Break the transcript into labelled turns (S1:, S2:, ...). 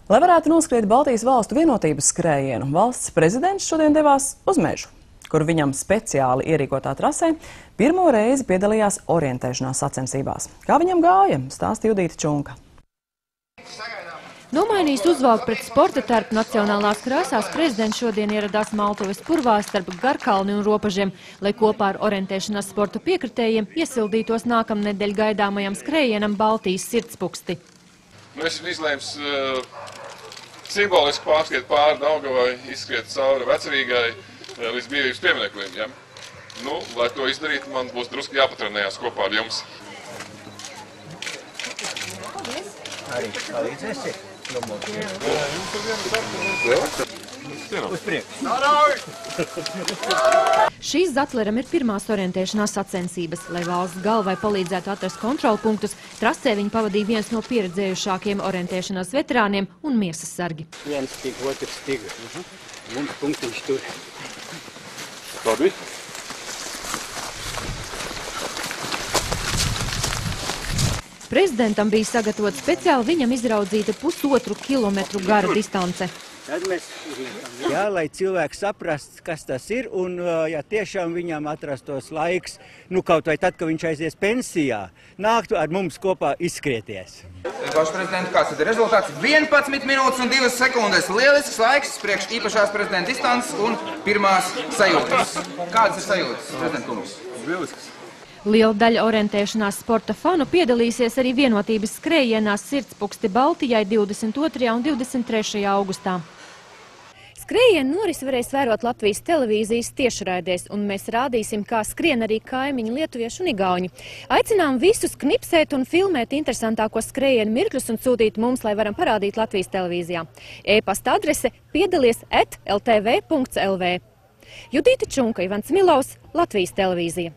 S1: Lai varētu noskriet Baltijas valstu vienotības skrējienu, valsts prezidents šodien devās uz mežu, kur viņam speciāli ierīkotā trasē pirmo reizi piedalījās orientēšanās sacensībās. Kā viņam gāja, stāsta Judīta Čunka.
S2: Nomainījis uzvalku pret sporta terpu nacionālās krāsās, prezidents šodien ieradās Maltuves purvā starp Garkalni un Ropažiem, lai kopā ar orientēšanās sporta piekritējiem iesildītos nākamnedēļ gaidāmajam skrējienam Baltijas sirdspuksti.
S3: Esmu izlēms simboliski pārskriet pāri Daugavai, izskriet cauri Vecrīgai līdz Brīvības piemineklim. Ja? Lai to izdarītu, man būs drusku jāpatrenējās kopā ar jums.
S4: Arī palīdzēsi? Uz priekšu.
S2: Šīs Zatleram ir pirmās orientēšanās sacensības. Lai valsts galvai palīdzētu atrast kontrolpunktus, trasē viņi pavadīja viens no pieredzējušākiem orientēšanās veterāniem un miesas sargi.
S4: Viens stig, otrs stig. Un punktiņš tur.
S3: Labi.
S2: Prezidentam bija sagatavota speciāli viņam izraudzīta 1,5 kilometru gara distance.
S4: Tad mēs jā, lai cilvēks saprast, kas tas ir, un ja tiešām viņam atrastos laiks, kaut vai tad, kad viņš aizies pensijā, nāktu ar mums kopā izskrieties.
S5: Pašu prezidentu, kāds tad ir rezultāts? 11 minūtes un 2 sekundes. Lielisks laiks priekš īpašās prezidenta distances un pirmās sajūtas. Kādas ir sajūtas, prezidenta kungs?
S3: Lielisks.
S2: Liela daļa orientēšanās sporta fanu piedalīsies arī vienotības skrējienā Sirdspuksti Baltijai 22. un 23. augustā. Skrējienu norisi varēs vērot Latvijas televīzijas tiešraidēs, un mēs rādīsim, kā skrien arī kaimiņi lietuvieši un igauņi. Aicinām visus knipsēt un filmēt interesantākos skrējienu mirkļus un sūtīt mums, lai varam parādīt Latvijas televīzijā. E-pasta adrese piedalies@ltv.lv. Judīta Čunka, Ivans Milovs, Latvijas televīzija.